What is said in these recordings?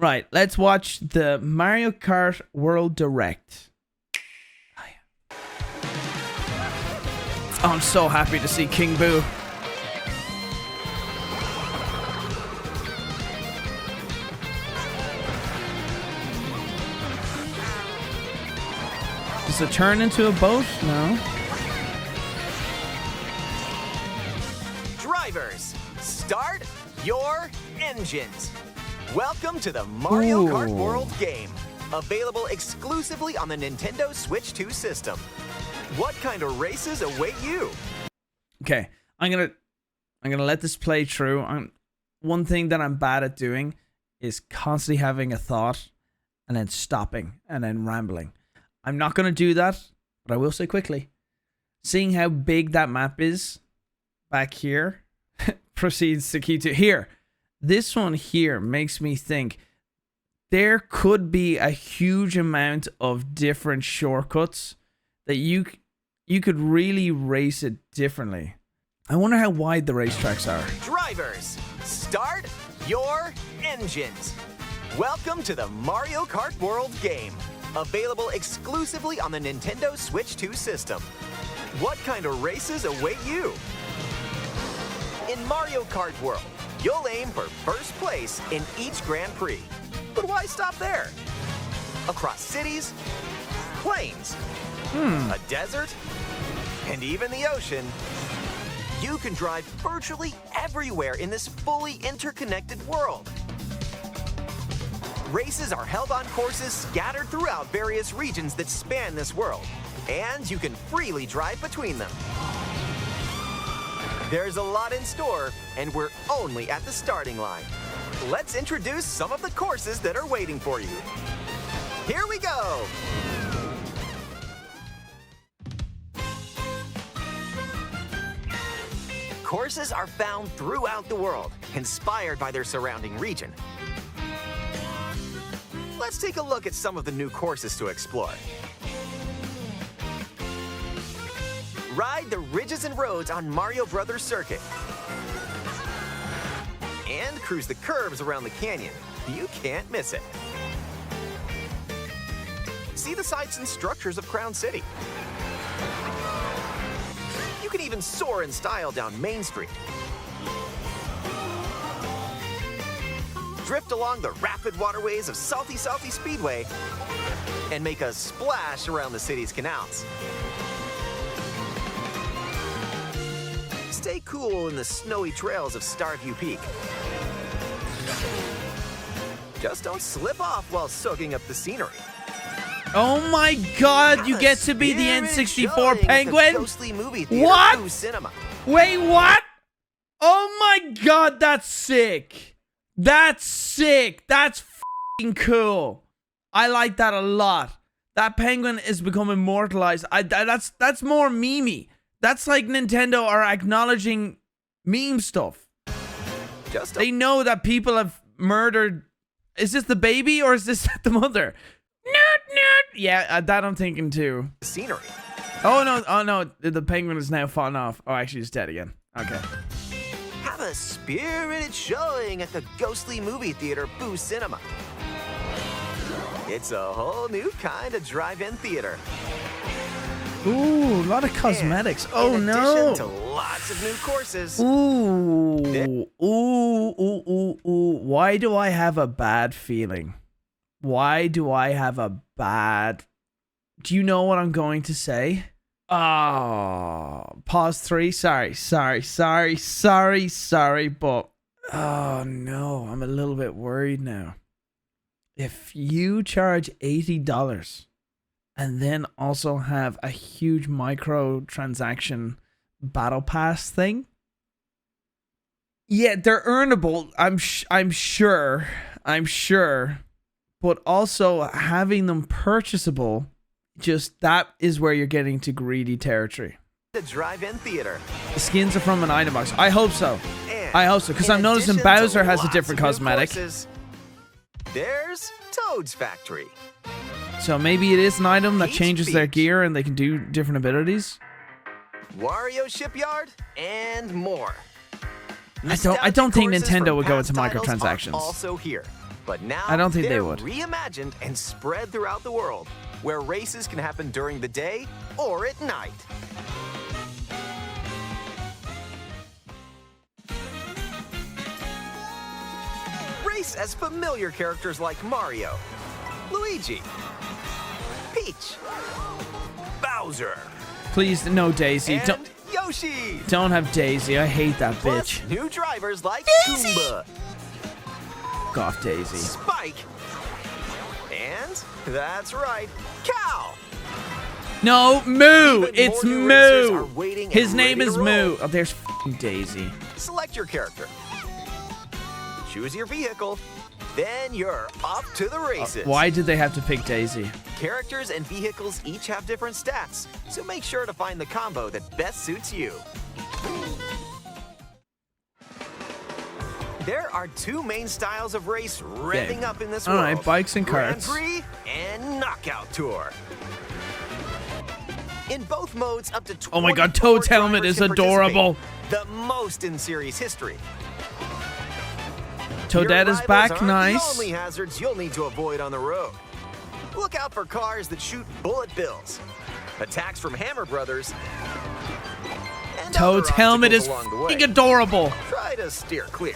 Right, let's watch the Mario Kart World Direct. Oh, yeah. Oh, I'm so happy to see King Boo. Does it turn into a boat? No. Drivers, start your engines. Welcome to the Mario Kart World game, available exclusively on the Nintendo Switch 2 system. What kind of races await you? Okay, I'm gonna let this play through. One thing that I'm bad at doing is constantly having a thought and then stopping and then rambling. I'm not gonna do that, but I will say quickly. Seeing how big that map is back here proceeds to key to here. This one here makes me think there could be a huge amount of different shortcuts that you could really race it differently. I wonder how wide the racetracks are. Drivers, start your engines. Welcome to the Mario Kart World game, available exclusively on the Nintendo Switch 2 system. What kind of races await you? In Mario Kart World, you'll aim for first place in each Grand Prix. But why stop there? Across cities, plains, a desert, and even the ocean, you can drive virtually everywhere in this fully interconnected world. Races are held on courses scattered throughout various regions that span this world, and you can freely drive between them. There's a lot in store, and we're only at the starting line. Let's introduce some of the courses that are waiting for you. Here we go! Courses are found throughout the world, inspired by their surrounding region. Let's take a look at some of the new courses to explore. Ride the ridges and roads on Mario Brothers Circuit. And cruise the curves around the canyon. You can't miss it. See the sights and structures of Crown City. You can even soar in style down Main Street. Drift along the rapid waterways of Salty Speedway and make a splash around the city's canals. Stay cool in the snowy trails of Starview Peak. Just don't slip off while soaking up the scenery. Oh my god, you get to be the N64 penguin? What? Cinema. Wait, what? Oh my god, that's sick. That's sick. That's f***ing cool. I like that a lot. That penguin is become immortalized. That's more memey. That's like Nintendo are acknowledging meme stuff. They know that people have murdered. Is this the baby or is this the mother? Yeah, that I'm thinking too. Scenery. Oh no, the penguin is now fallen off. Oh, actually, he's dead again. Okay. Have a spirited showing at the ghostly movie theater Boo Cinema. It's a whole new kind of drive-in theater. Ooh, a lot of cosmetics. And oh in no. addition to lots of new courses. Ooh. Why do I have a bad feeling? Why do I have a bad... Do you know what I'm going to say? Oh, pause 3. Sorry, but... Oh no, I'm a little bit worried now. If you charge $80 and then also have a huge microtransaction battle pass thing, yeah, they're earnable. I'm sure, but also having them purchasable, just that is where you're getting to greedy territory. The drive-in theater. The skins are from an item box. I hope so. And I hope so, because I'm noticing Bowser has a different cosmetic. There's Toad's Factory. So maybe it is an item that Peach changes their Beach. gear and they can do different abilities. Wario Shipyard, and more. I don't think Nostalgic Nintendo would go courses into from past titles are microtransactions. Also here, But now I don't think they they're would. reimagined and spread throughout the world, where races can happen during the day or at night. Race as familiar characters like Mario, Luigi, Peach, Bowser, Please, no Daisy. and Yoshi. Don't have Daisy. I hate that Plus, bitch. new drivers like Goomba, Fuck off, Daisy. Spike, and that's right, Cow. No, Moo. Even It's more new racers are Moo. waiting and His name ready is to roll. Moo. Oh, there's f***ing Daisy. Select your character. Choose your vehicle. Then you're off to the races. Why did they have to pick Daisy? Characters and vehicles each have different stats, so make sure to find the combo that best suits you. There are two main styles of race revving up in this All world. right, bikes and Grand karts. Prix and Knockout Tour. In both modes, up to 24 Oh my God, Toad's helmet drivers is can adorable. participate, the most in series history. Toadette Your is back. rivals aren't Nice. the only hazards you'll need to avoid on the road. Look out for cars that shoot bullet bills, attacks from Hammer Brothers, and Toad's other helmet is obstacles along the way. f***ing adorable. Try to steer clear.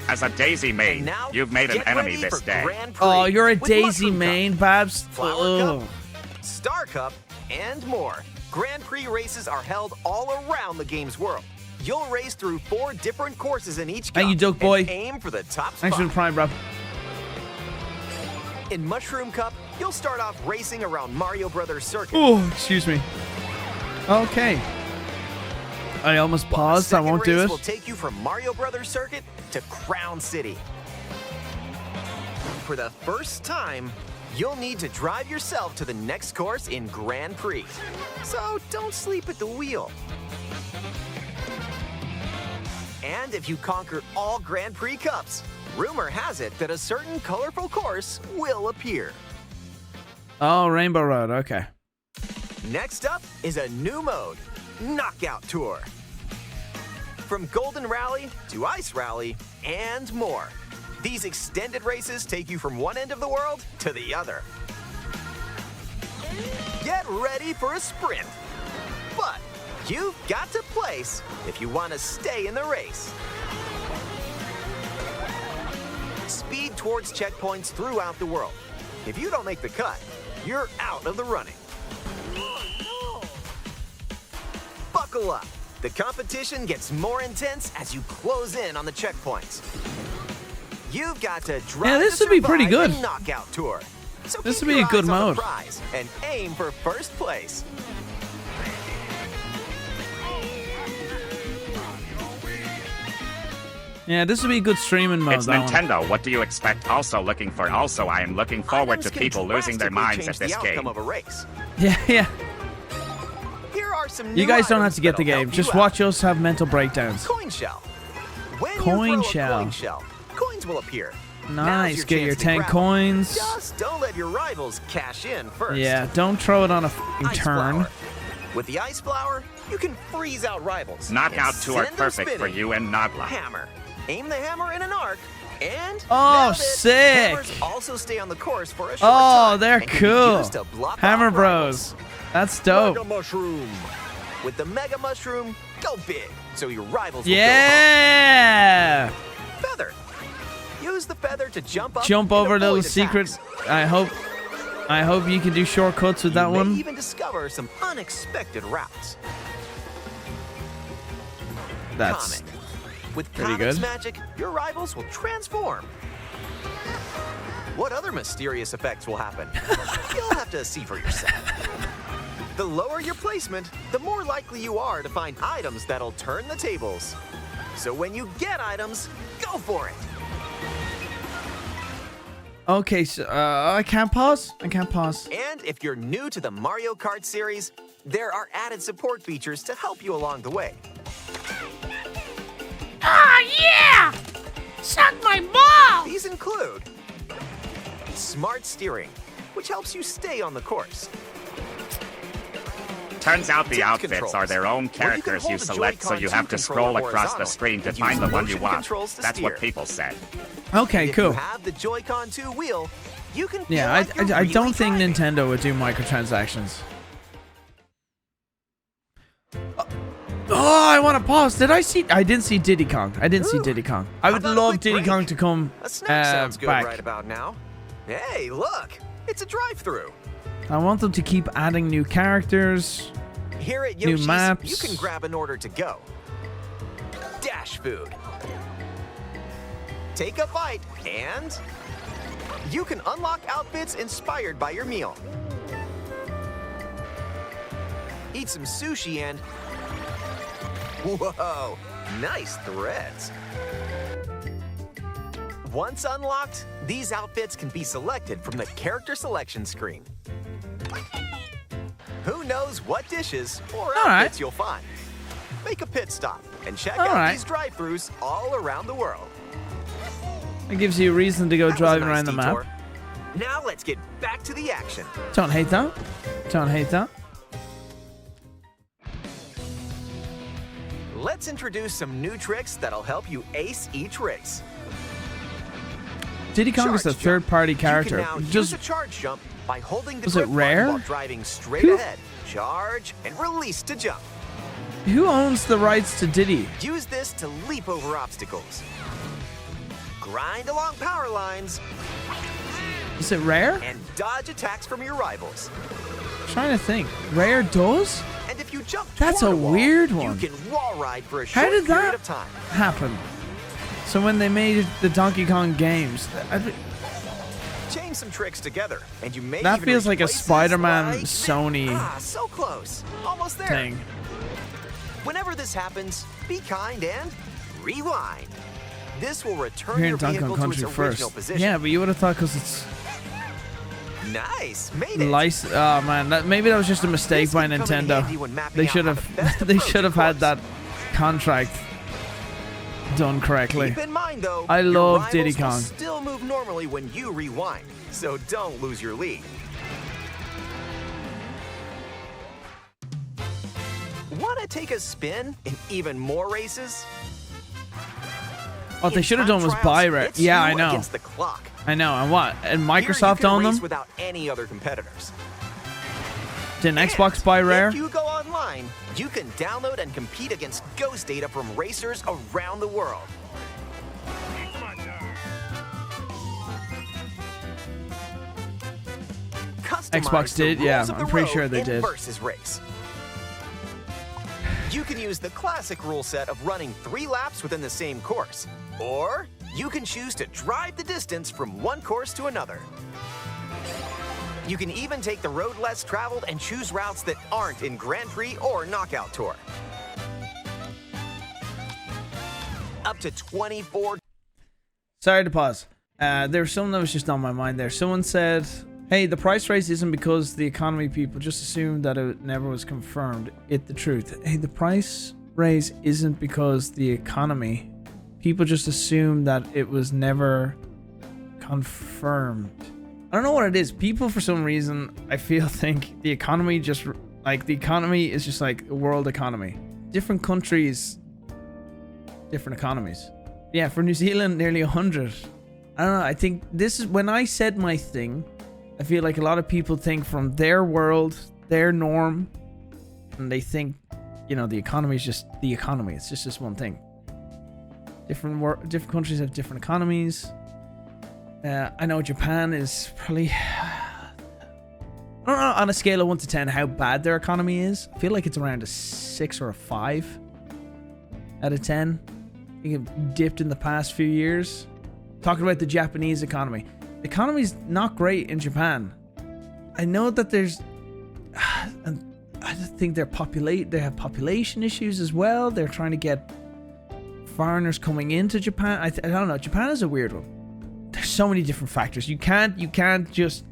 As a Daisy And main, now, you've made an get enemy ready this for day. Grand Prix Oh, you're a with Daisy Mushroom Cup, main, Babs. Flower Ugh. Cup, Star Cup, and more. Grand Prix races are held all around the game's world. You'll race through 4 different courses in each cup. Thank you, Duke Boy. And aim for the top Thanks for the spot. prime, bro. In Mushroom Cup, you'll start off racing around Mario Brothers Circuit. Oh, excuse me. Okay. I almost paused. I Second won't do race it. will take you from Mario Brothers Circuit to Crown City. For the first time, you'll need to drive yourself to the next course in Grand Prix. So don't sleep at the wheel. And if you conquer all Grand Prix Cups, rumor has it that a certain colorful course will appear. Oh, Rainbow Road. Okay. Next up is a new mode, Knockout Tour. From Golden Rally to Ice Rally and more. These extended races take you from one end of the world to the other. Get ready for a sprint. But you've got to place if you want to stay in the race. Speed towards checkpoints throughout the world. If you don't make the cut, you're out of the running. Buckle up. The competition gets more intense as you close in on the checkpoints. You've got to drive this to would be pretty survive good. the Knockout Tour. So This keep would be your a good eyes on the mode. prize and aim for first place. Yeah, this would be a good streaming mode. It's that one. Nintendo. What do you expect? Also, I am looking forward Items to can people losing their drastically minds at change this the outcome game. of a race. Yeah, yeah. Here are some You new guys don't have items to get the that'll game. help Just you out. watch us have mental breakdowns. Coin shell. When Coin you throw shell. a coin shell, coins will appear. Now's Nice. Get your chance to 10 grab 'em. coins. Just don't let your rivals cash in first. Yeah, don't throw it on a f***ing Ice turn. flower. With the ice flower, you can freeze out rivals. Knockout and Tour send them perfect for spinning. you and Nagla. Hammer. Aim the hammer in an arc, and Oh, nailed it. sick. Hammers also stay on the course for a short Oh, time they're and can be cool. used to block Hammer off rivals. Bros. That's dope. Mega mushroom. With the mega mushroom, go big, so your rivals will Yeah. go home. Feather. Use the feather to jump up. Jump and over avoid little secret. attacks. I hope you can do shortcuts with that You may one. even discover some unexpected routes. That's Comet. With pretty Comet's good. magic, your rivals will transform. What other mysterious effects will happen? You'll have to see for yourself. The lower your placement, the more likely you are to find items that'll turn the tables. So when you get items, go for it. okay. So I can't pause. I can't pause. And if you're new to the Mario Kart series, there are added support features to help you along the way. Ah, yeah! Suck my ball! These include smart steering, which helps you stay on the course. Turns out the Tilt outfits controls, are their own where you can characters you hold the select, so Joy-Con you have 2 to scroll controller across the horizontally screen to and find use the one you motion want. controls to That's what steer. people said. Okay, If cool. you have the Joy-Con 2 wheel, you can feel Yeah, like you're I really don't think driving. Nintendo would do microtransactions. Oh, I want to pause. Did I see? I didn't see Diddy Kong. I didn't see Ooh, Diddy Kong. I how would about a love quick Diddy break? Kong to come A snack sounds good back. right about now. Hey, look, it's a drive-through. I want them to keep adding new characters. Here at New Yoshi's, maps. you can grab an order to go. Dash food. Take a bite, and you can unlock outfits inspired by your meal. Eat some sushi and... Whoa, nice threads. Once unlocked, these outfits can be selected from the character selection screen. Who knows what dishes or outfits right. you'll find? Make a pit stop and check All out right. these drive-thrus all around the world. It gives you a reason to go That was a driving nice around the detour. map. Now let's get back to the action. Don't hate that. Don't hate that. Let's introduce some new tricks that'll help you ace each race. Diddy Kong is a Charge jump. third-party character. You can now Just use a charge jump by holding the Was it grip button rare? while driving straight Who- ahead. Charge and release to jump. who owns the rights to Diddy? Use this to leap over obstacles. Grind along power lines Is it rare? and dodge attacks from your rivals. I'm trying to think. Rare does And if you jump That's toward a wall, weird one. You can wall ride for a How short did period that of time. happen? So when they made the Donkey Kong games, Chain some tricks together, and you may that even feels reach like a places Spider-Man like Sony so close, almost there. thing. Whenever this happens, be kind and rewind. This will return Here your in Donkey vehicle Kong to its Country original first. position. Yeah, but you would have thought because it's Nice, made it. Oh man, maybe that was just a mistake This by can come in Nintendo. handy when mapping They out should how the have best they approach should have had course. that contract done correctly. Keep in mind, though, I your love rivals Diddy will Kong. still move normally when you rewind, so don't lose your lead. Want to take a spin in even more races? What they In should have time done was trials, buy it's Yeah, you I know. against the clock. I know. And what? And Here you Microsoft can own race them? without any other competitors. Didn't And Xbox buy Rare? If you go online, you can download and compete against ghost data from racers around the world. Customize Xbox the did? Yeah, rules of I'm the pretty road sure they in did. Versus race. You can use the classic rule set of running 3 laps within the same course, or you can choose to drive the distance from one course to another. You can even take the road less traveled and choose routes that aren't in Grand Prix or Knockout Tour. Up to 24. Sorry to pause. There was something that was just on my mind there. Someone said, hey, the price raise isn't because the economy people just assumed that it never was confirmed. It the truth. Hey, the price raise isn't because the economy people just assumed that it was never confirmed. I don't know what it is. People, for some reason, I feel think the economy just like the economy is just like a world economy. Different countries, different economies. Yeah, for New Zealand, nearly 100. I don't know. I think this is when I said my thing. I feel like a lot of people think from their world, their norm, and they think, you know, the economy is just the economy. It's just this one thing. Different countries have different economies. I know Japan is probably, I don't know, on a scale of 1 to 10 how bad their economy is. I feel like it's around a 6 or a 5 out of 10. I think it dipped in the past few years. Talking about the Japanese economy. The economy's not great in Japan. I know that there's, and I think they have population issues as well. They're trying to get foreigners coming into Japan. I don't know. Japan is a weird one. There's so many different factors. You can't just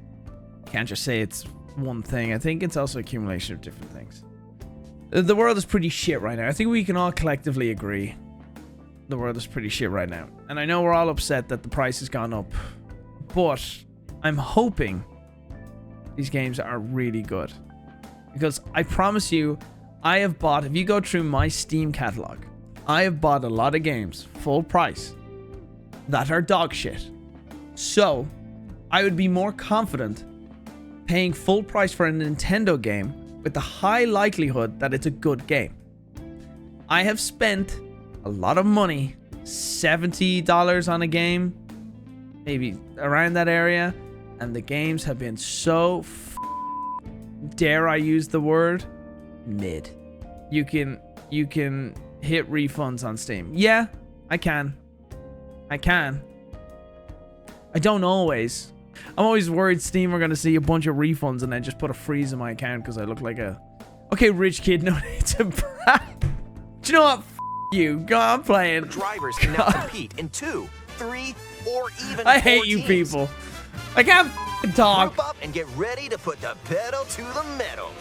say it's one thing. I think it's also accumulation of different things. The world is pretty shit right now. I think we can all collectively agree. The world is pretty shit right now. And I know we're all upset that the price has gone up. But I'm hoping these games are really good. Because I promise you, I have bought, if you go through my Steam catalog, I have bought a lot of games full price that are dog shit. So, I would be more confident paying full price for a Nintendo game with the high likelihood that it's a good game. I have spent a lot of money, $70 on a game, maybe around that area, and the games have been so dare I use the word, mid. You can hit refunds on Steam. Yeah, I can. I don't always. I'm always worried Steam are going to see a bunch of refunds and then just put a freeze in my account because I look like a... Okay, rich kid, no need to brag. Do you know what? You. Go on playing. Drivers can now compete in 2, 3, or even I 4 hate you teams. people. I can't talk. Group up and get ready to put the pedal to the metal.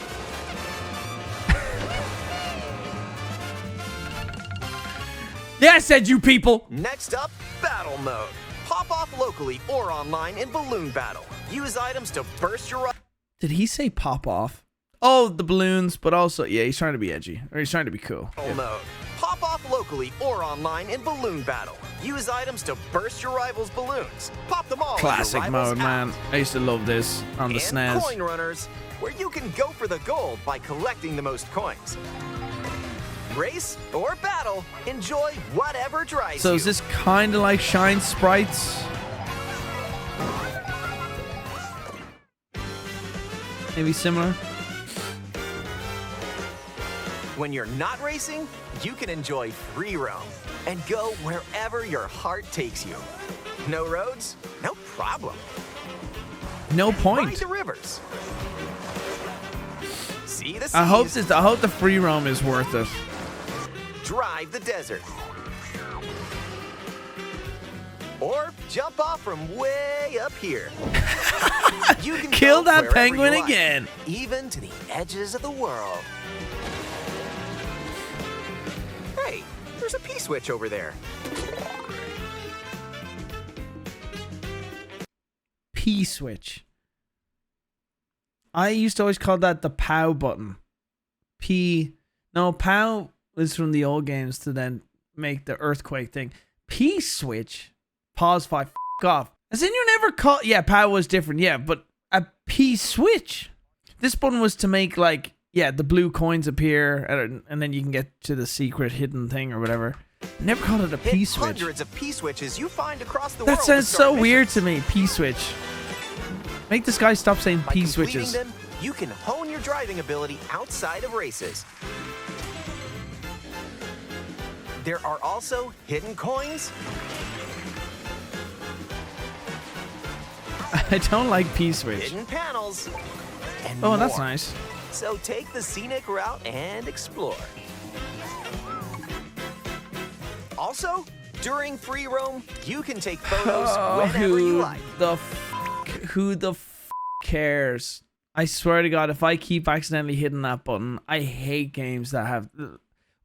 Yeah, I said you people. Next up, battle mode. Pop off locally or online in balloon battle. Use items to burst your... Did he say pop off? Oh, the balloons, but also, yeah, he's trying to be edgy. Or he's trying to be cool. Battle mode. Pop off locally or online in balloon battle. Use items to burst your rivals' balloons. Pop them all. Classic your rivals mode, man. out. I used to love this on the And SNES. coin runners, where you can go for the gold by collecting the most coins. Race or battle, enjoy whatever drives So you. is this kind of like Shine Sprites? Maybe similar? When you're not racing, you can enjoy free roam and go wherever your heart takes you. No roads? No problem. No Ride point. the rivers. See the seas. I hope the free roam is worth it. Drive the desert. Or jump off from way up here. You can Kill go that wherever penguin you like, again. even to the edges of the world. Hey, there's a P-switch over there. P-switch. I used to always call that the POW button. No, POW is from the old games to then make the earthquake thing. P-switch. Pause 5. F off. As in you never call... Yeah, POW was different. Yeah, but a P-switch. This button was to make like... Yeah, the blue coins appear and then you can get to the secret hidden thing or whatever. Never called it a Hit P-switch. hundreds of P-switches you find across the That world. sounds to start so weird missions. to me. P-switch. Make this guy stop saying By P-switches. completing them, you can hone your driving ability outside of races. There are also hidden coins. I don't like P-switch. Hidden panels, and Oh, that's more. nice. So take the scenic route and explore. Also, during free roam, you can take photos whenever you like. Who the f cares? I swear to God, if I keep accidentally hitting that button, I hate games that have...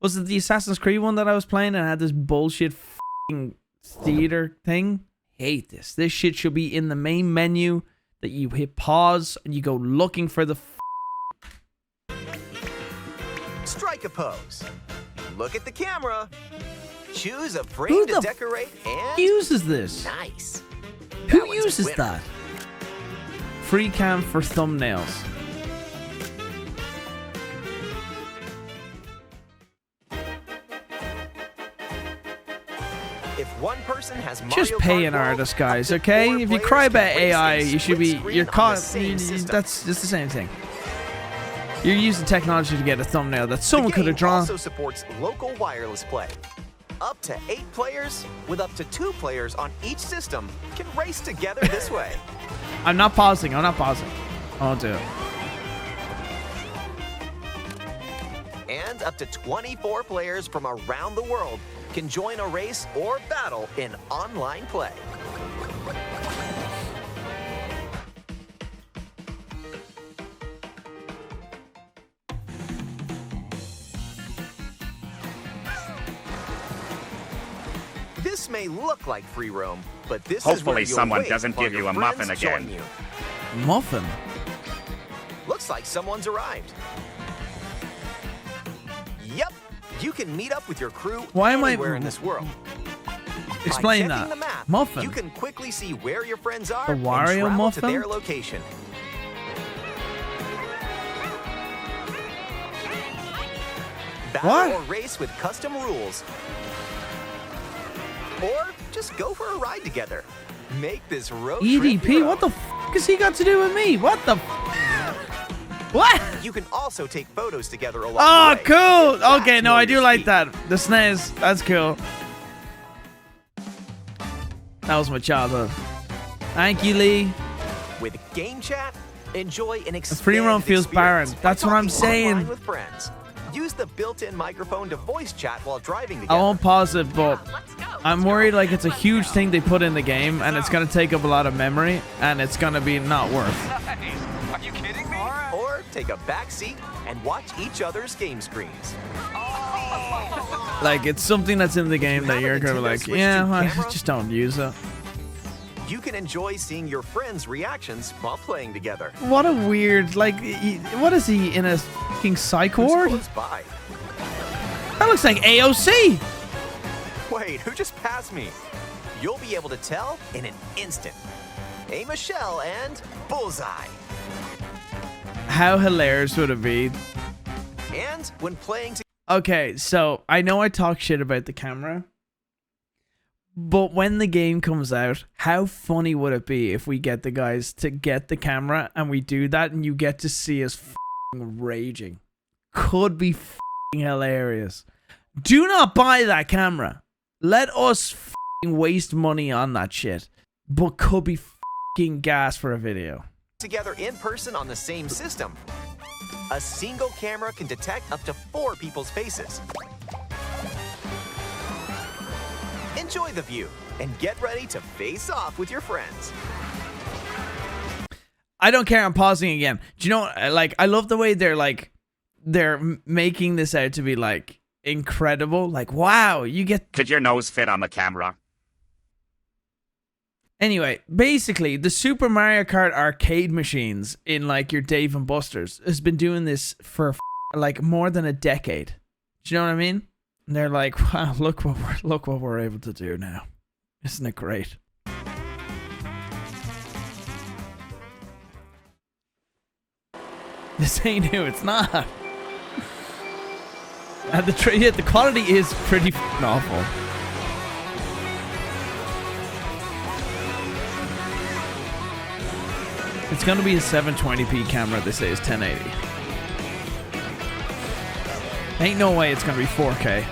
Was it the Assassin's Creed one that I was playing and had this bullshit f***ing theater thing? Hate this. This shit should be in the main menu that you hit pause and you go looking for the Strike a pose. Look at the camera. Choose a Who frame to the decorate and... uses this? Nice. Who That one's a uses winner. that? Free cam for thumbnails. If one person has Mario Just pay Kart an World, artist, up guys, to okay? 4 If you players cry can about race AI, a you should be... split You're screen on caught... the same system. That's just the same thing. You're using technology to get a thumbnail that The someone could game have drawn. also supports local wireless play. Up to 8 players, with up to 2 players on each system, can race together this way. I'm not pausing. I won't do it. And up to 24 players from around the world can join a race or battle in online play. This may look like free roam, but this is where Hopefully you'll someone wait doesn't while give your you a muffin friends join again. you. Muffin. Looks looks like someone's arrived. Yep, you can meet up with your crew anywhere in this world. Explain By checking that. the map, Muffin. you can quickly see where your friends are The and Wario travel muffin? to their location. Battle What? or race with custom rules. Or just go for a ride together. Make this road trip EDP? your What the own. f has he got to do with me? What the What? You can also take photos together along Oh, the way. cool. if that's Okay, no, more I your do like speed. that. The SNES. That's cool. That was my childhood. Thank you, Lee. With Game Chat, enjoy an The free roam expanded feels barren. experience by That's what I'm talking online saying. with friends. Use the built-in microphone to voice chat while driving I together. won't pause it, but I'm worried like it's a huge thing they put in the game and it's going to take up a lot of memory and it's going to be not worth. Are you kidding me? Or take a back seat and watch each other's game screens. Like, it's something that's in the game that you're going to be like, Switch yeah, to well, camera? just don't use it. You can enjoy seeing your friends' reactions while playing together. What a weird, like, what is he, in a fucking psych Who's ward? close by? That looks like AOC. Wait, who just passed me? You'll be able to tell in an instant. Hey, Michelle and Bullseye. How hilarious would it be? And when playing Okay, so I know I talk shit about the camera, but when the game comes out, how funny would it be if we get the guys to get the camera and we do that and you get to see us f***ing raging? Could be f***ing hilarious. Do not buy that camera. Let us f***ing waste money on that shit, but could be f***ing gas for a video. together in person on the same system, a single camera can detect up to 4 people's faces. Enjoy the view and get ready to face off with your friends. I don't care. I'm pausing again. Do you know, like, I love the way they're making this out to be like incredible. Like, wow, you get. Could your nose fit on the camera? Anyway, basically, the Super Mario Kart arcade machines in like your Dave and Buster's has been doing this for like more than a decade. Do you know what I mean? And they're like, wow, look what we're able to do now. Isn't it great? This ain't new. It's not. And the quality is pretty f***ing awful. It's gonna be a 720p camera. They say is 1080. Ain't no way it's gonna be 4K.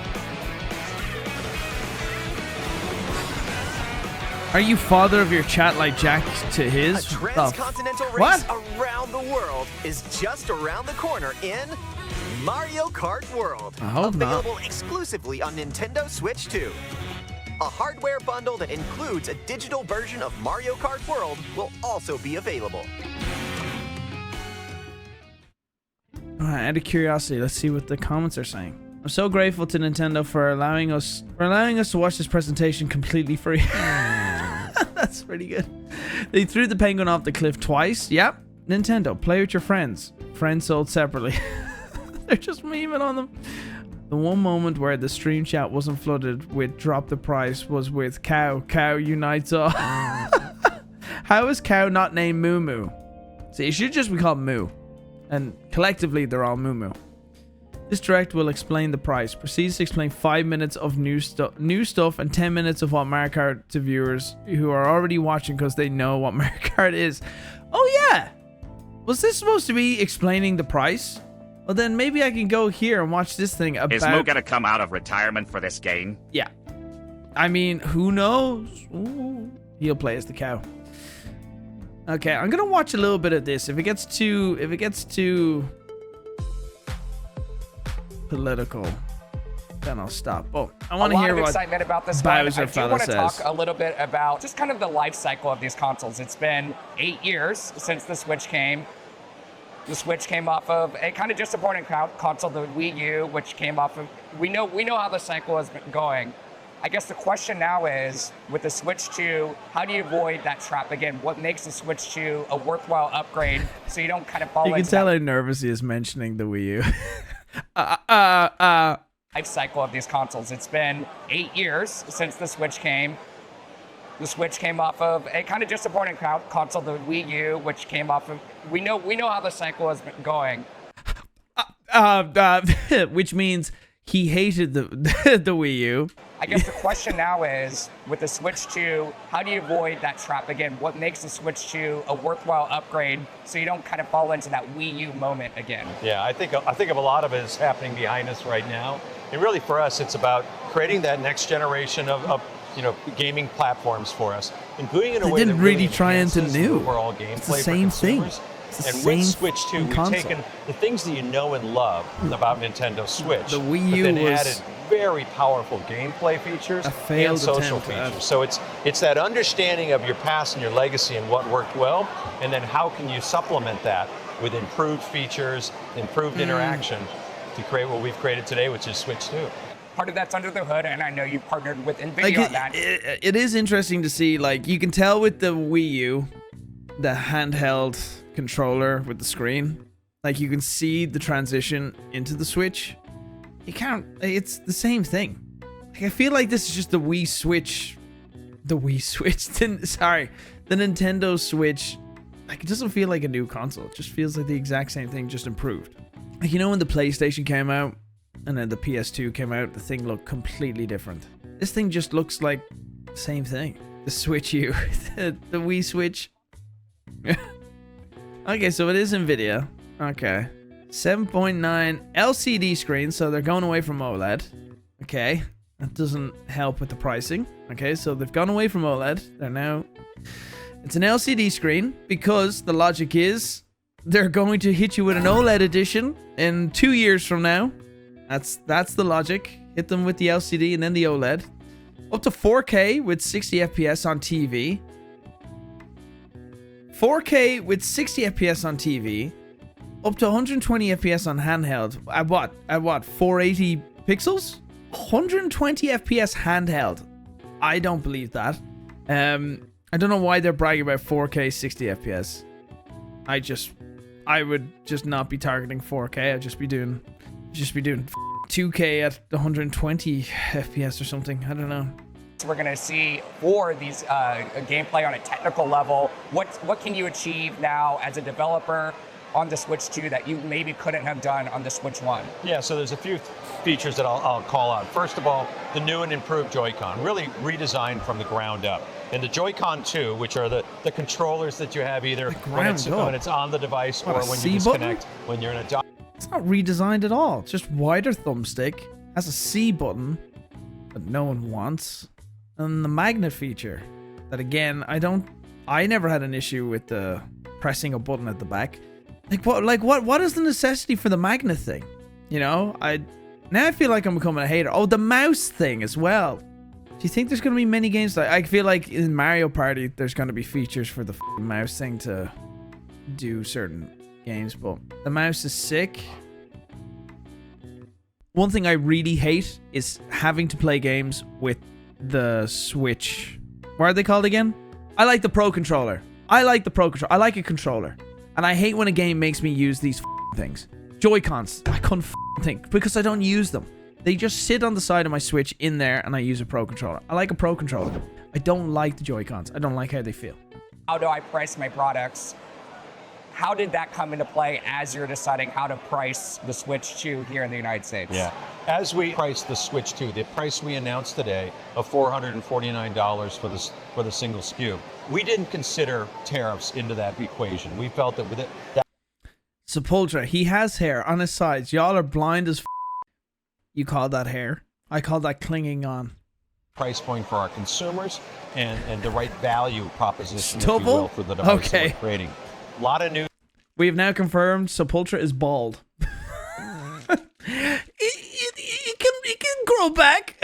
Are you father of your chat like Jack to his? A transcontinental race What? around the world is just around the corner in Mario Kart World. I hope not. Available exclusively on Nintendo Switch 2. A hardware bundle that includes a digital version of Mario Kart World will also be available. Alright, out of curiosity, let's see what the comments are saying. I'm so grateful to Nintendo for allowing us to watch this presentation completely free. That's pretty good. They threw the penguin off the cliff twice. Yep. Nintendo, play with your friends. Friends sold separately. They're just memeing on them. The one moment where the stream chat wasn't flooded with drop the price was with Cow. Cow unites all. How is Cow not named Moo Moo? See, it should just be called Moo. And collectively, they're all Moo Moo. This direct will explain the price. Proceeds to explain 5 minutes of new stuff and 10 minutes of what Mario Kart to viewers who are already watching because they know what Mario Kart is. Oh yeah! Was this supposed to be explaining the price? Well then maybe I can go here and watch this thing about... Is Moo gonna come out of retirement for this game? Yeah. I mean, who knows? Ooh. He'll play as the cow. Okay, I'm gonna watch a little bit of this. If it gets too political, then I'll stop. Oh, I want to hear what excitement about this Bowser one. I do fella want to says. talk a little bit about just kind of the life cycle of these consoles. It's been 8 years since the Switch came. The Switch came off of a kind of disappointing console, the Wii U, which came off of. We know how the cycle has been going. I guess the question now is, with the Switch 2, how do you avoid that trap again? What makes the Switch 2 a worthwhile upgrade so you don't kind of fall You can into tell that how nervous he is mentioning the Wii U. life cycle of these consoles? It's been 8 years since the Switch came. The Switch came off of a kind of disappointing console, the Wii U, which came off of... We know how the cycle has been going. Which means he hated the the Wii U. I guess the question now is, with the Switch 2, how do you avoid that trap again? What makes the Switch 2 a worthwhile upgrade so you don't kind of fall into that Wii U moment again? Yeah, I think of a lot of it is happening behind us right now. And really for us, it's about creating that next generation of gaming platforms for us and doing it in a way that didn't really try enhances into new. the overall gameplay It's the for same thing. consumers. It's the And same with Switch 2, we've console. taken the things that you know and love about Nintendo Switch, The Wii but U then was added very powerful gameplay features a failed and social attempt at- features. So it's that understanding of your past and your legacy and what worked well, and then how can you supplement that with improved features, improved interaction to create what we've created today, which is Switch 2. Part of that's under the hood, and I know you partnered with NVIDIA on that. It is interesting to see, like, you can tell with the Wii U, the handheld controller with the screen, like, you can see the transition into the Switch. You can't, it's the same thing. Like, I feel like this is just the Wii Switch, the Nintendo Switch. Like, it doesn't feel like a new console. It just feels like the exact same thing, just improved. Like, you know when the PlayStation came out and then the PS2 came out, the thing looked completely different. This thing just looks like the same thing. The Switch U, the Wii Switch. Okay, so it is NVIDIA. Okay. 7.9 LCD screen, so they're going away from OLED. Okay. That doesn't help with the pricing. Okay, so they've gone away from OLED. They're now... It's an LCD screen because the logic is they're going to hit you with an OLED edition in 2 years from now. That's the logic. Hit them with the LCD and then the OLED. Up to 4K with 60 FPS on TV. 4K with 60 FPS on TV. Up to 120 FPS on handheld. At what? 480 pixels? 120 FPS handheld. I don't believe that. I don't know why they're bragging about 4K 60 FPS. I would just not be targeting 4K. I'd just be doing 2K at 120 FPS or something. I don't know. We're going to see for these gameplay on a technical level. What can you achieve now as a developer on the Switch 2 that you maybe couldn't have done on the Switch 1? Yeah, so there's a few features that I'll call out. First of all, the new and improved Joy-Con, really redesigned from the ground up. And the Joy-Con 2, which are the controllers that you have either when it's on the device or when you disconnect when you're in a dock. It's not redesigned at all. It's just wider thumbstick. Has a C button that no one wants. And the magnet feature that, again, I never had an issue with the pressing a button at the back. What is the necessity for the magnet thing? You know, now I feel like I'm becoming a hater. Oh, the mouse thing as well. Do you think there's going to be many games I feel like in Mario Party there's going to be features for the mouse thing to do certain games, but the mouse is sick. One thing I really hate is having to play games with the Switch. What are they called again? I like the Pro Controller. I like a controller. And I hate when a game makes me use these things. Joy-Cons. I couldn't think because I don't use them. They just sit on the side of my Switch in there and I use a Pro Controller. I like a Pro Controller. I don't like the Joy-Cons. I don't like how they feel. How do I price my products? How did that come into play as you're deciding how to price the Switch 2 here in the United States? Yeah. As we price the Switch 2, the price we announced today of $449 for the single SKU, we didn't consider tariffs into that equation. We felt that with it... Sepultura, he has hair on his sides. Y'all are blind as You call that hair? I call that clinging on. Price point for our consumers and the right value proposition, Stubble? if you will, for the device Okay. that we're creating. A lot of new... We have now confirmed Sepultura is bald. it can grow back.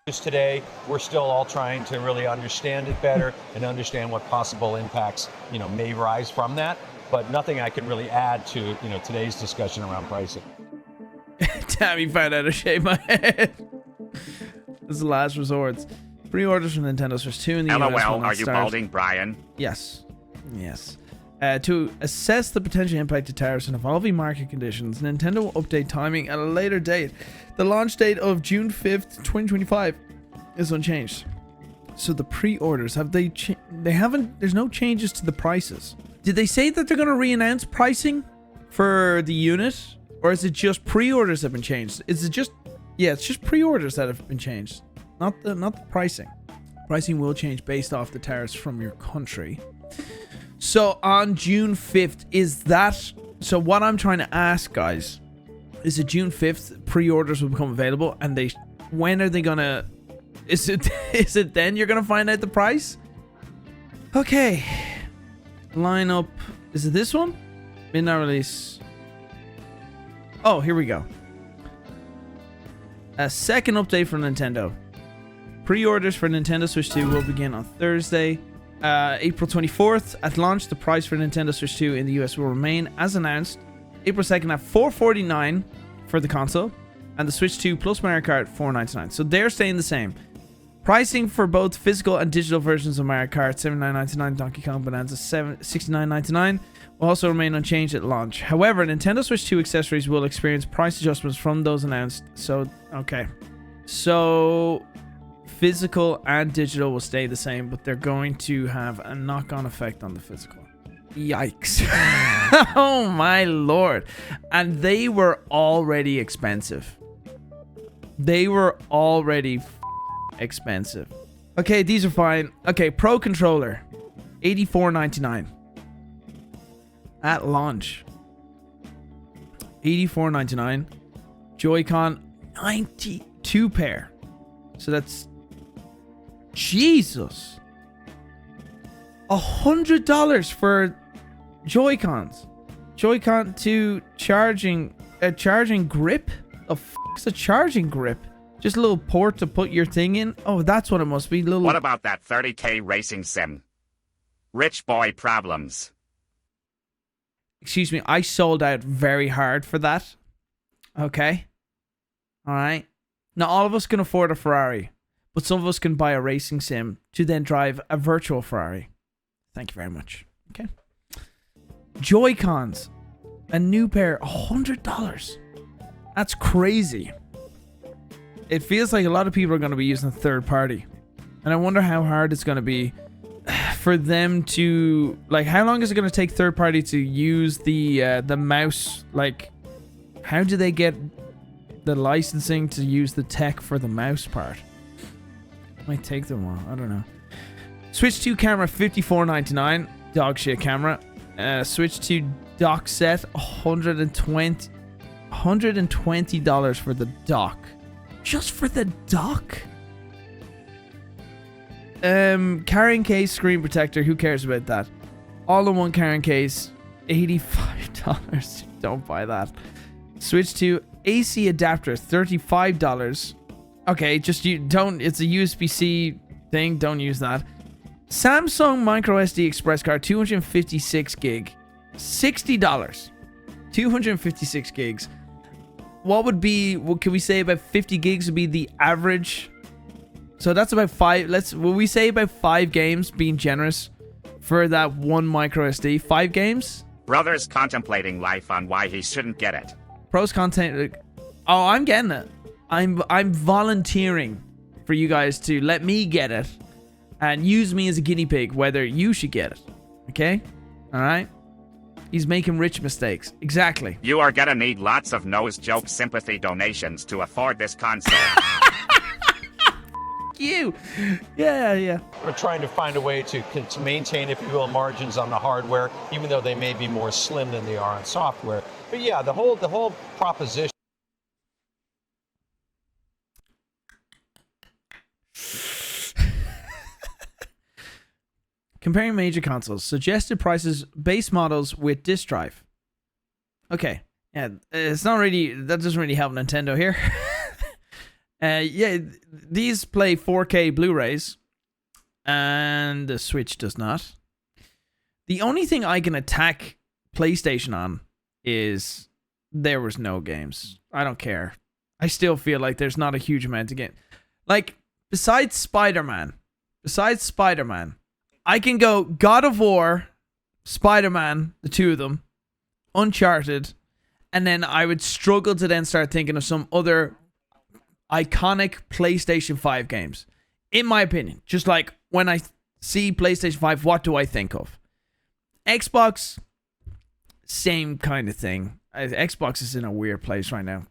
Today, we're still all trying to really understand it better and understand what possible impacts, may rise from that. But nothing I can really add to, today's discussion around pricing. Tammy found out to shave my head. This is the last resort. Pre-orders from Nintendo Switch 2 in the US will LOL, not are you start. balding, Brian? Yes. Yes. To assess the potential impact of tariffs and evolving market conditions, Nintendo will update timing at a later date. The launch date of June 5th, 2025 is unchanged. So the pre-orders, they haven't, there's no changes to the prices. Did they say that they're going to re-announce pricing for the unit? Or is it just pre-orders that have been changed? Is it just, yeah, it's just pre-orders that have been changed. Not the pricing. Pricing will change based off the tariffs from your country. So on June 5th, is that... So what I'm trying to ask, guys, is it June 5th pre-orders will become available? And when are they gonna... Is it then you're gonna find out the price? Okay. Lineup. Is it this one? Midnight release. Oh, here we go. A second update from Nintendo. Pre-orders for Nintendo Switch 2 will begin on Thursday, April 24th. At launch, the price for Nintendo Switch 2 in the US will remain as announced. April 2nd at $449 for the console, and the Switch 2 plus Mario Kart $499. So they're staying the same. Pricing for both physical and digital versions of Mario Kart $79.99, Donkey Kong Bonanza $69.99 will also remain unchanged at launch. However, Nintendo Switch 2 accessories will experience price adjustments from those announced. So, okay. So, physical and digital will stay the same, but they're going to have a knock-on effect on the physical. Yikes. Oh my lord. And they were already expensive. They were already expensive. Okay, these are fine. Okay, Pro Controller $84.99 at launch. $84.99. Joy-Con 92 pair. So that's Jesus. $100 for Joy-Cons. Joy-Con to charging grip. The fuck's a charging grip? Just a little port to put your thing in. Oh, that's what it must be. Little. What about that 30K racing sim? Rich boy problems. Excuse me, I sold out very hard for that. Okay. All right. Not all of us can afford a Ferrari, but some of us can buy a racing sim to then drive a virtual Ferrari. Thank you very much. Okay. Joy-Cons. A new pair, $100. That's crazy. It feels like a lot of people are going to be using third party. And I wonder how hard it's going to be for them to... Like, how long is it going to take third party to use the mouse? Like, how do they get the licensing to use the tech for the mouse part? Might take them a while. I don't know. Switch 2 camera, $54.99. Dog shit camera. Switch 2 dock set, $120 for the dock. Just for the dock? Carrying case, screen protector. Who cares about that? All-in-one carrying case, $85. Don't buy that. Switch to AC adapter, $35. Okay, just you don't. It's a USB-C thing. Don't use that. Samsung micro SD express card, 256 gig, $60. 256 gigs. What would be, what can we say, about 50 gigs would be the average? So that's about 5, will we say about 5 games, being generous, for that one micro SD? 5 games? Brother's contemplating life on why he shouldn't get it. Pros content, oh, I'm getting it. I'm volunteering for you guys to let me get it and use me as a guinea pig whether you should get it. Okay? Alright? He's making rich mistakes. Exactly. You are gonna need lots of nose joke sympathy donations to afford this console. You. Yeah. We're trying to find a way to maintain, if you will, margins on the hardware, even though they may be more slim than they are on software. But yeah, the whole proposition. Comparing major consoles. Suggested prices, base models with disk drive. Okay. Yeah, it's not really... That doesn't really help Nintendo here. Yeah, these play 4K Blu-rays. And the Switch does not. The only thing I can attack PlayStation on is there was no games. I don't care. I still feel like there's not a huge amount to get. Like, besides Spider-Man, I can go God of War, Spider-Man, the two of them, Uncharted, and then I would struggle to then start thinking of some other iconic PlayStation 5 games. In my opinion, just like when I see PlayStation 5, what do I think of? Xbox, same kind of thing. Xbox is in a weird place right now.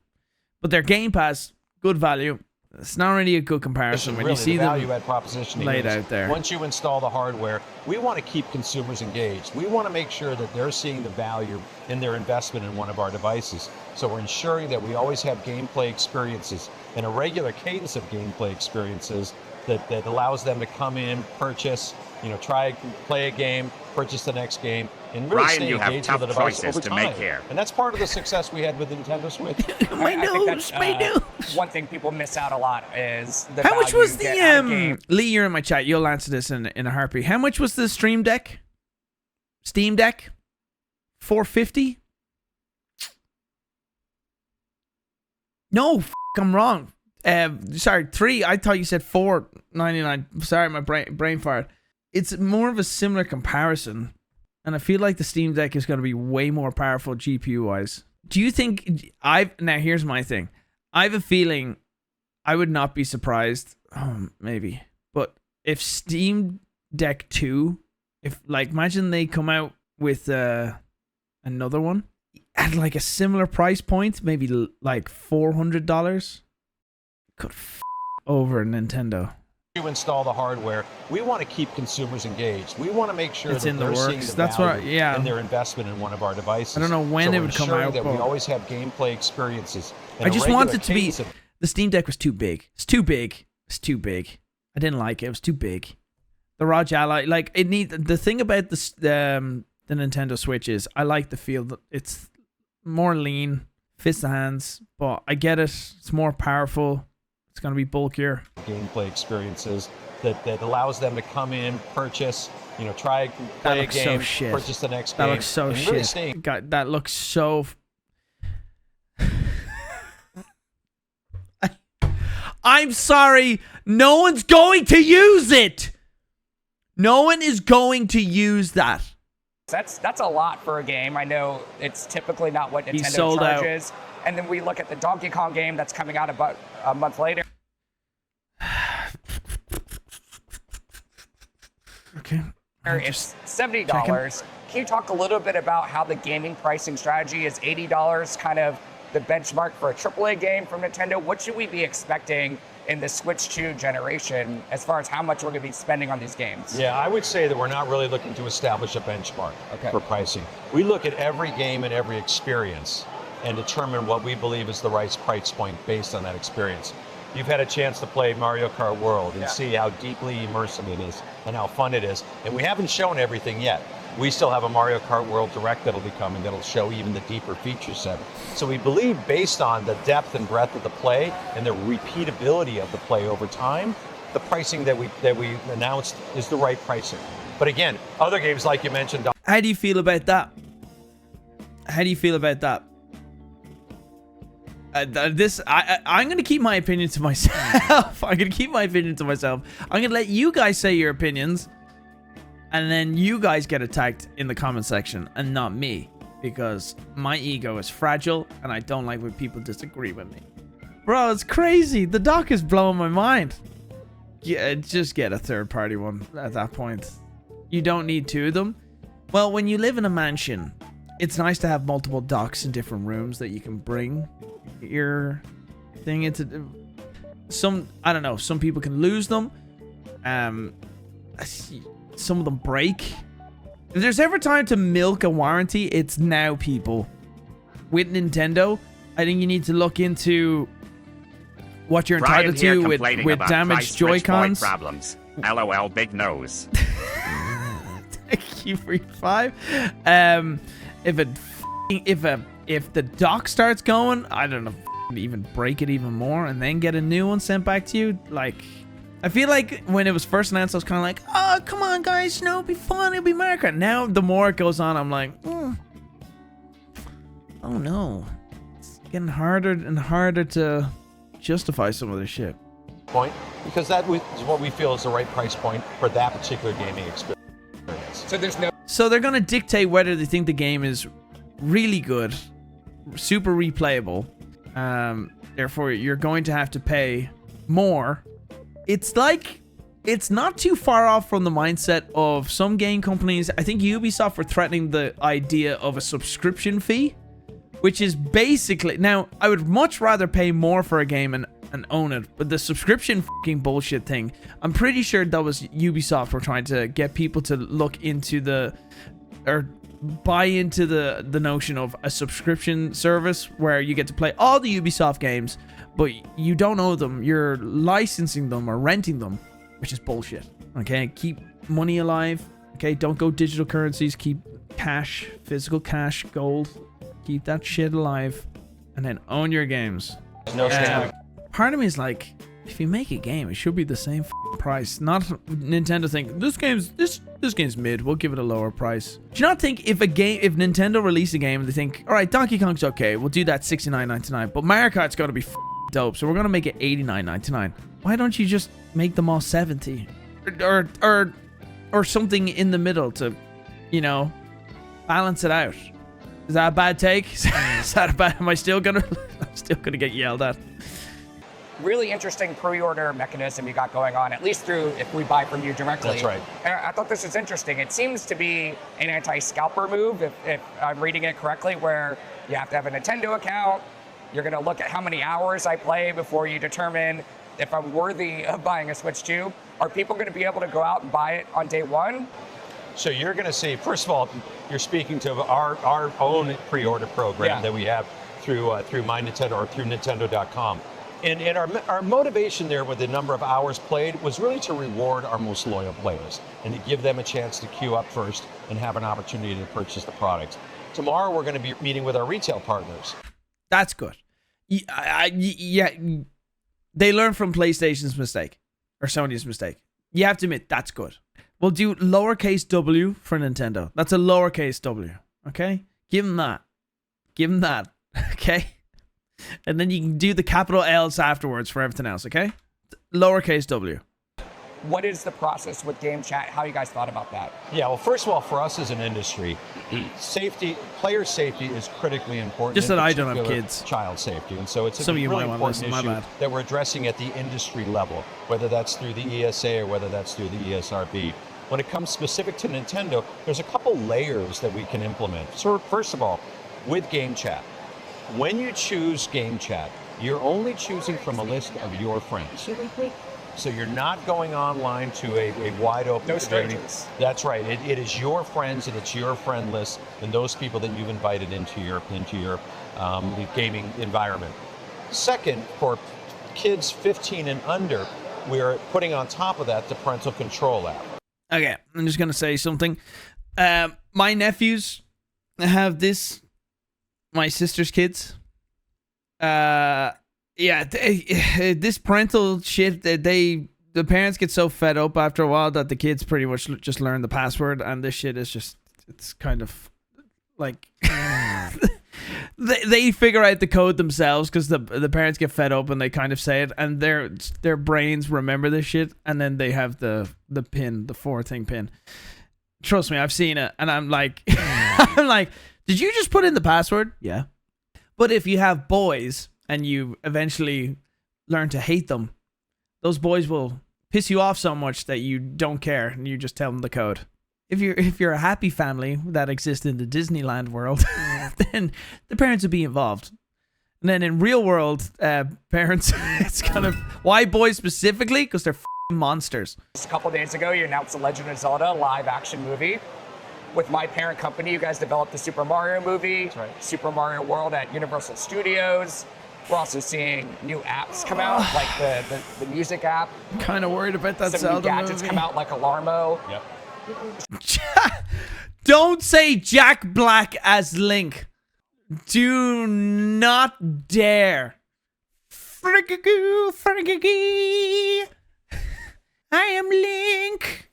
But their Game Pass, good value. It's not really a good comparison when really, you see the them value add proposition laid is, out there. Once you install the hardware, we want to keep consumers engaged. We want to make sure that they're seeing the value in their investment in one of our devices. So we're ensuring that we always have gameplay experiences and a regular cadence of gameplay experiences that allows them to come in, purchase, try, play a game, purchase the next game, and really Ryan, stay you have engaged tough with the device choices over to time. make here. And that's part of the success we had with Nintendo Switch. my nose. One thing people miss out a lot is the How much value was you get out of the game. Lee? You're in my chat. You'll answer this in a heartbeat. How much was the Steam Deck? $450? No, I'm wrong. Sorry, 3. I thought you said $4.99. Sorry, my brain fired. It's more of a similar comparison, and I feel like the Steam Deck is going to be way more powerful GPU wise. Do you think now here's my thing. I have a feeling I would not be surprised. Maybe, but if Steam Deck 2, imagine they come out with another one at like a similar price point, maybe like $400, could over Nintendo. You install the hardware, we want to keep consumers engaged. We want to make sure It's that in the they're seeing works. the That's value what, in their investment in one of our devices. I don't know when so it we're would come ensuring out, that we but always have gameplay experiences. and I a just regular want it to be. cadence of- The Steam Deck was too big. It's too big. I didn't like it. It was too big. The raw Ally, the thing about the Nintendo Switch is I like the feel that it's more lean, fits the hands, but I get it. It's more powerful. It's gonna be bulkier. gameplay experiences that allows them to come in, purchase, try, That play a looks so game, shit. purchase the next That game. looks so and really shit. stay God, that looks so. I'm sorry. No one's going to use it. No one is going to use that. That's a lot for a game. I know it's typically not what He's Nintendo sold out. charges. And then we look at the Donkey Kong game that's coming out about a month later. Okay. It's $70. Can you talk a little bit about how the gaming pricing strategy is $80 kind of the benchmark for a AAA game from Nintendo? What should we be expecting in the Switch 2 generation as far as how much we're going to be spending on these games? Yeah, I would say that we're not really looking to establish a benchmark for pricing. We look at every game and every experience and determine what we believe is the right price point based on that experience. You've had a chance to play Mario Kart World and see how deeply immersive it is and how fun it is. And we haven't shown everything yet. We still have a Mario Kart World Direct that'll be coming that'll show even the deeper feature set. So we believe based on the depth and breadth of the play and the repeatability of the play over time, the pricing that we announced is the right pricing. But again, other games like you mentioned. How do you feel about that? How do you feel about that? I'm going to keep my opinion to myself. I'm going to let you guys say your opinions, and then you guys get attacked in the comment section, and not me, because my ego is fragile, and I don't like when people disagree with me. Bro, it's crazy. The dock is blowing my mind. Yeah, just get a third-party one at that point. You don't need two of them. Well, when you live in a mansion, it's nice to have multiple docks in different rooms that you can bring your thing into. I don't know, some people can lose them. Some of them break. If there's ever time to milk a warranty, it's now, people. With Nintendo, I think you need to look into what you're entitled to with damaged Joy-Cons. Problems. LOL, big nose. Thank you for your 5. If the dock starts going, I don't know, even break it even more and then get a new one sent back to you. Like, I feel like when it was first announced, I was kind of like, oh, come on, guys, it'll be fun, it'll be Mario Kart. Now, the more it goes on, I'm like, oh no, it's getting harder and harder to justify some of this shit. point, because that is what we feel is the right price point for that particular gaming experience. So there's no So they're going to dictate whether they think the game is really good, super replayable. Therefore, you're going to have to pay more. It's like, it's not too far off from the mindset of some game companies. I think Ubisoft were threatening the idea of a subscription fee, which is basically... Now, I would much rather pay more for a game and own it, but the subscription fucking bullshit thing, I'm pretty sure that was Ubisoft were trying to get people to look into the... or buy into the notion of a subscription service where you get to play all the Ubisoft games, but you don't own them. You're licensing them or renting them, which is bullshit. Okay, keep money alive. Okay, don't go digital currencies. Keep cash, physical cash, gold. Keep that shit alive, and then own your games. No standard. Part of me is like, if you make a game, it should be the same price. Not Nintendo think this game's mid. We'll give it a lower price. Do you not think if Nintendo release a game, they think, all right, Donkey Kong's okay, we'll do that $69.99, but Mario Kart's got to be dope, so we're gonna make it $89.99. Why don't you just make them all 70, or something in the middle to, you know, balance it out? Is that a bad take? Is that a bad? Am I still gonna? I'm still gonna get yelled at. really interesting pre-order mechanism you got going on, at least through if we buy from you directly. That's right. And I thought this was interesting. It seems to be an anti-scalper move, if I'm reading it correctly, where you have to have a Nintendo account. You're going to look at how many hours I play before you determine if I'm worthy of buying a Switch 2. Are people going to be able to go out and buy it on day one? So you're going to see, first of all, you're speaking to our own pre-order program that we have through My Nintendo or through Nintendo.com. And our motivation there with the number of hours played was really to reward our most loyal players and to give them a chance to queue up first and have an opportunity to purchase the product. Tomorrow we're going to be meeting with our retail partners. That's good. Yeah, they learned from PlayStation's mistake or Sony's mistake. You have to admit, that's good. We'll do lowercase w for Nintendo. That's a lowercase w, okay? Give them that. Give them that, okay? And then you can do the capital L's afterwards for everything else, okay? Lowercase w. What is the process with game chat? How you guys thought about that? Yeah, well, first of all, for us as an industry, safety, player safety is critically important. Just that I don't have kids. Child safety, and so it's Some a of you really might want to important listen, my issue bad. that we're addressing at the industry level, whether that's through the ESA or whether that's through the ESRB. When it comes specific to Nintendo, there's a couple layers that we can implement. So first of all, with game chat, when you choose game chat, you're only choosing from a list of your friends. So you're not going online to a wide open No community. strangers. That's right. It is your friends and it's your friend list and those people that you've invited into your gaming environment. Second, for kids 15 and under, we're putting on top of that the parental control app. Okay, I'm just gonna say something. My nephews have this. My sister's kids. This parental shit. The parents get so fed up after a while that the kids pretty much just learn the password, and this shit is just. It's kind of like they figure out the code themselves because the parents get fed up and they kind of say it, and their brains remember this shit, and then they have the pin, the 4-thing pin. Trust me, I've seen it, and I'm like, did you just put in the password? Yeah. But if you have boys and you eventually learn to hate them, those boys will piss you off so much that you don't care and you just tell them the code. If you're a happy family that exists in the Disneyland world, then the parents will be involved. And then in real world, parents, it's kind of why boys specifically? Because they're monsters. Just a couple days ago, you announced the Legend of Zelda live-action movie. With my parent company, you guys developed the Super Mario movie, That's right. Super Mario World at Universal Studios. We're also seeing new apps come out, like the music app. I'm kind of worried about that Some Zelda new gadgets movie. come out, like Alarmo. Yep. Don't say Jack Black as Link. Do not dare. Frigagoo, frigagee. I am Link.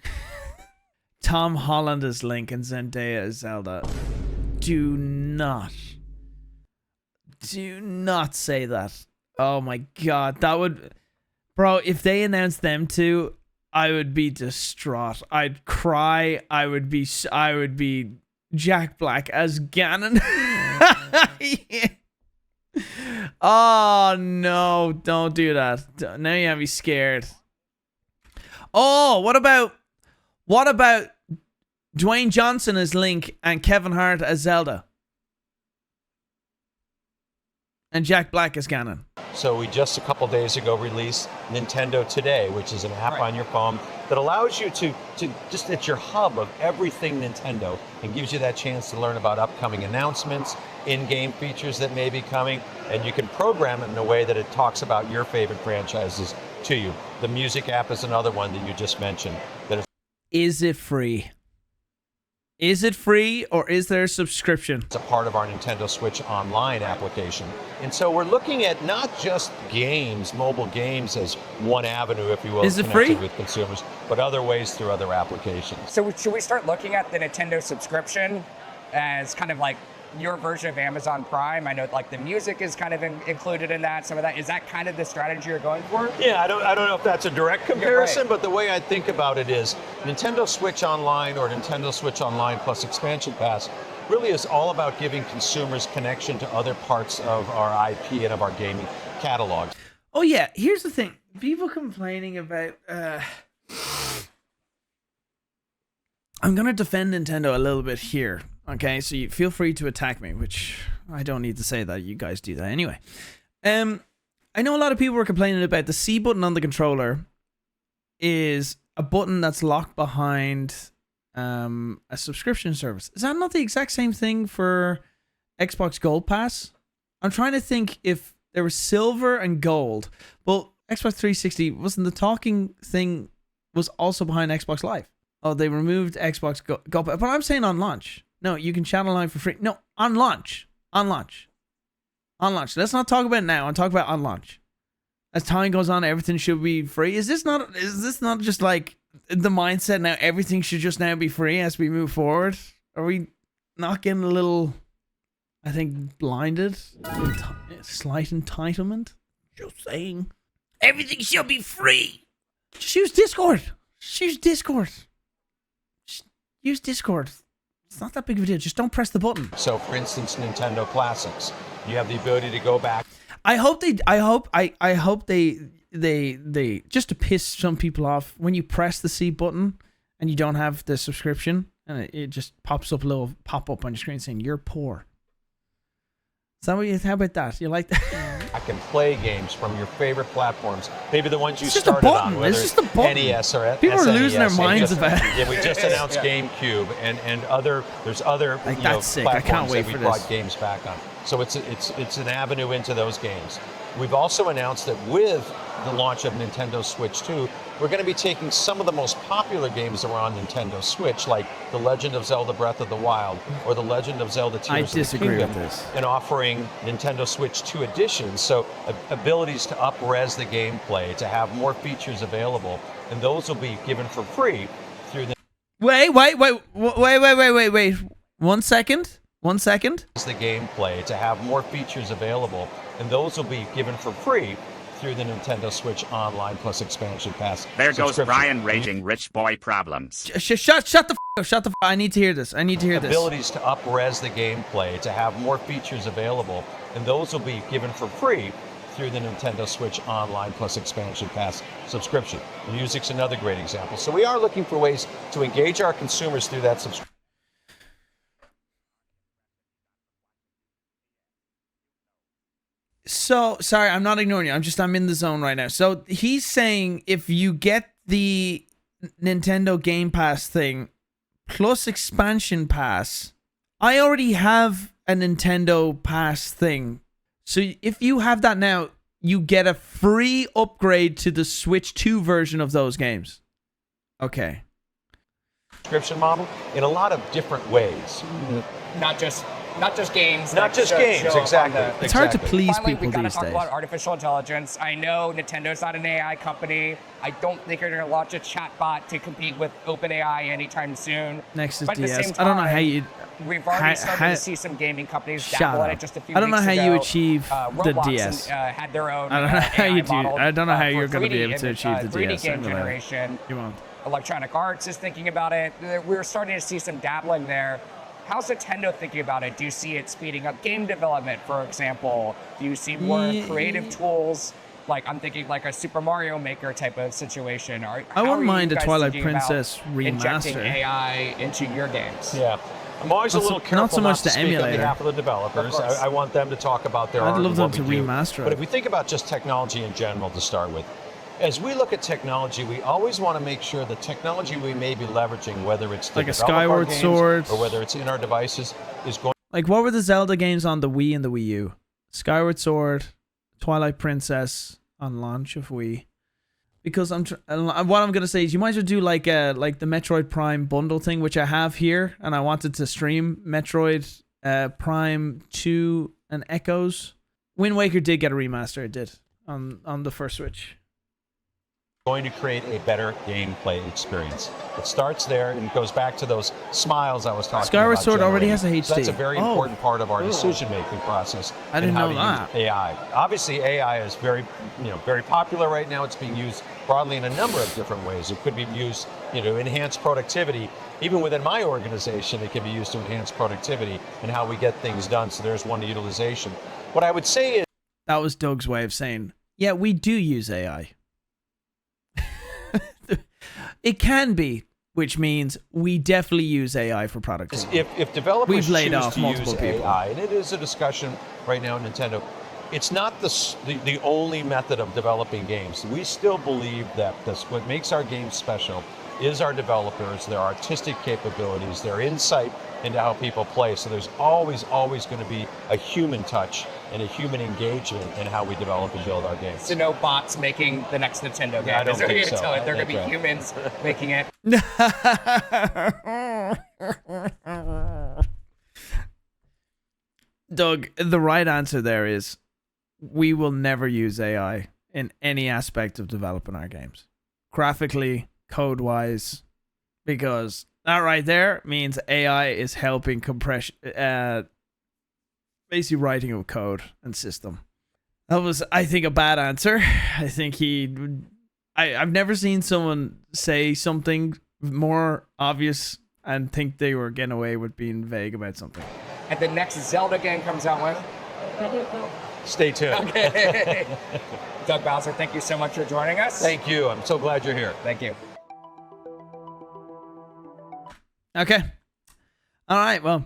Tom Holland is Link and Zendaya is Zelda. Do not say that. Oh my god, that would... Bro, if they announced them two, I would be distraught. I'd cry. I would be Jack Black as Ganon. Yeah. Oh no, don't do that. Now you have me scared. Oh, what about Dwayne Johnson as Link and Kevin Hart as Zelda? And Jack Black as Ganon. So we just a couple days ago released Nintendo Today, which is an app on your phone that allows you to just, it's your hub of everything Nintendo and gives you that chance to learn about upcoming announcements, in-game features that may be coming, and you can program it in a way that it talks about your favorite franchises to you. The music app is another one that you just mentioned. Is it free? Is it free or is there a subscription? It's a part of our Nintendo Switch Online application. And so we're looking at not just games, mobile games, as one avenue, if you will, is it free with consumers, but other ways through other applications. So should we start looking at the Nintendo subscription as kind of like your version of Amazon Prime? I know like the music is kind of included in that. Some of that, is that kind of the strategy you're going for? Yeah, I don't know if that's a direct comparison, but the way I think about it is Nintendo Switch Online or Nintendo Switch Online plus Expansion Pass really is all about giving consumers connection to other parts of our IP and of our gaming catalog. Oh yeah, here's the thing. People complaining about I'm gonna defend Nintendo a little bit here. Okay, so you feel free to attack me, which I don't need to say that. You guys do that anyway. I know a lot of people were complaining about the C button on the controller is a button that's locked behind a subscription service. Is that not the exact same thing for Xbox Gold Pass? I'm trying to think if there was silver and gold. Well, Xbox 360 wasn't the talking thing was also behind Xbox Live. Oh, they removed Xbox Gold Pass. But I'm saying on launch. No, you can chat online for free. No, on launch. On launch. On launch. Let's not talk about it now. I'm talking about on launch. As time goes on, everything should be free. Is this not just like the mindset now? Everything should just now be free as we move forward? Are we not getting a little, I think, blinded? Slight entitlement? Just saying. Everything should be free. Just use Discord. Just use Discord. Just use Discord. It's not that big of a deal. Just don't press the button. So, for instance, Nintendo Classics, you have the ability to go back. I hope they just to piss some people off, when you press the C button and you don't have the subscription and it just pops up a little pop-up on your screen saying you're poor. Is that what you, how about that? You like that? I can play games from your favorite platforms, maybe the ones you it's started on, whether it's just a button. NES or people SNES. are losing their minds about it. Yeah, we just announced GameCube and other. There's other like, that's sick. I can't wait for this. Brought games back on, so it's an avenue into those games. We've also announced that with the launch of Nintendo Switch 2, we're going to be taking some of the most popular games that were on Nintendo Switch, like The Legend of Zelda Breath of the Wild or The Legend of Zelda Tears of the Kingdom, with this. and offering Nintendo Switch 2 editions, so abilities to up-res the gameplay, to have more features available, and those will be given for free through the... Wait. 1 second. The gameplay, to have more features available, and those will be given for free through the Nintendo Switch Online plus Expansion Pass. There goes Brian raging rich boy problems. Shut the f***. I need to hear this. Abilities to up-res the gameplay, to have more features available, and those will be given for free through the Nintendo Switch Online plus Expansion Pass subscription. Music's another great example. So we are looking for ways to engage our consumers through that subscription. So, sorry, I'm not ignoring you. I'm in the zone right now. So, he's saying if you get the Nintendo Game Pass thing plus Expansion Pass, I already have a Nintendo Pass thing. So, if you have that now, you get a free upgrade to the Switch 2 version of those games. Okay. Subscription model in a lot of different ways. Not just not just games. Not just games, exactly. It's hard to please Finally, people we gotta these talk days. about artificial intelligence. I know Nintendo's not an AI company. I don't think they're going to launch a chatbot to compete with OpenAI anytime soon. Next is But at the DS. same I don't know how time, you. We've already started how- to see some gaming companies Shut dabble in up. it just a few I don't know weeks how you ago. achieve the Roblox DS. had their own I don't know how AI you do. model, I don't know how for you're going to be 3D able to achieve the 3D DS. game I'm gonna- generation. You won't. Electronic Arts is thinking about it. We're starting to see some dabbling there. How's Nintendo thinking about it? Do you see it speeding up game development, for example? Do you see more creative tools? Like, I'm thinking like a Super Mario Maker type of situation. I wouldn't mind a Twilight Princess injecting remaster. AI into your games. Yeah. I'm always a little careful not so much to the speak on emulator. behalf of the developers. Of course. I want them to talk about their I'd art love and them what to we do. remaster But it. if we think about just technology in general to start with, as we look at technology, we always want to make sure the technology we may be leveraging, whether it's to Like a develop our Skyward games Sword. or whether it's in our devices, is going Like, what were the Zelda games on the Wii and the Wii U? Skyward Sword, Twilight Princess on launch of Wii. Because what I'm gonna say is you might as well do like the Metroid Prime bundle thing, which I have here, and I wanted to stream Metroid Prime 2 and Echoes. Wind Waker did get a remaster. It did on the first Switch. to create a better gameplay experience. It starts there and goes back to those smiles I was talking Skyward about. Sword already generating. has a So that's a HD. very Oh. important part of our decision-making process. I didn't and how know to that. use AI. Obviously, AI is very popular right now. It's being used broadly in a number of different ways. It could be used, to enhance productivity. Even within my organization, it can be used to enhance productivity and how we get things done. So there's one utilization. What I would say is, That was Doug's way of saying, yeah, we do use AI. It can be, which means we definitely use AI for productivity. if developers We've laid choose off to multiple use people. AI, and it is a discussion right now at Nintendo, it's not the only method of developing games. We still believe that what makes our games special is our developers, their artistic capabilities, their insight into how people play. So there's always going to be a human touch and a human engagement in how we develop and build our games. So no bots making the next Nintendo game. I don't Is there think gonna so. tell it? They're That's going to be right. humans making it. Doug, the right answer there is we will never use AI in any aspect of developing our games. Graphically, code-wise, because that right there means AI is helping compression, basically writing of code and system. That was, I think, a bad answer. I think I've never seen someone say something more obvious and think they were getting away with being vague about something. And the next Zelda game comes out when? Stay tuned. Okay. Doug Bowser, thank you so much for joining us. Thank you. I'm so glad you're here. Thank you. Okay. All right. Well,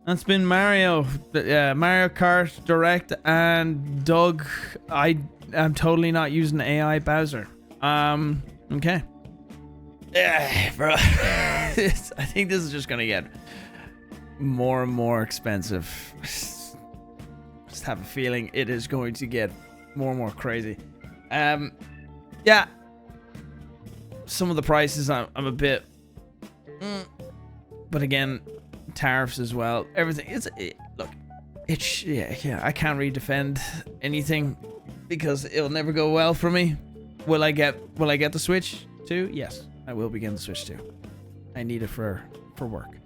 that's been Mario Kart Direct, and Doug. I am totally not using AI Bowser. Okay. Yeah, bro. I think this is just gonna get more and more expensive. Just have a feeling it is going to get more and more crazy. Yeah. Some of the prices I'm a bit. But again, tariffs as well. Everything. I can't really defend anything because it'll never go well for me. Will I get the Switch too? Yes, I will be getting the Switch too. I need it for work.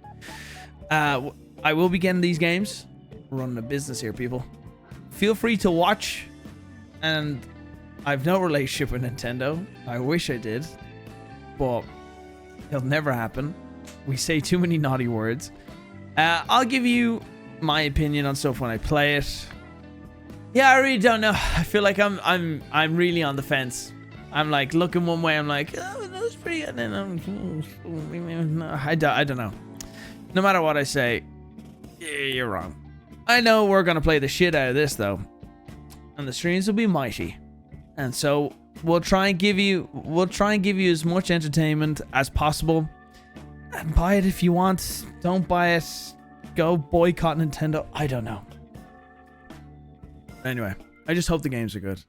I will be getting these games. Running a business here, people. Feel free to watch. And I've no relationship with Nintendo. I wish I did, but it'll never happen. We say too many naughty words. I'll give you my opinion on stuff when I play it. Yeah, I really don't know. I feel like I'm really on the fence. I'm like looking one way. I'm like, oh, that was pretty good. And then I don't know. No matter what I say, you're wrong. I know we're gonna play the shit out of this though, and the streams will be mighty. And so we'll try and give you as much entertainment as possible. And buy it if you want. Don't buy it. Go boycott Nintendo. I don't know. Anyway, I just hope the games are good.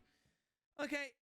Okay.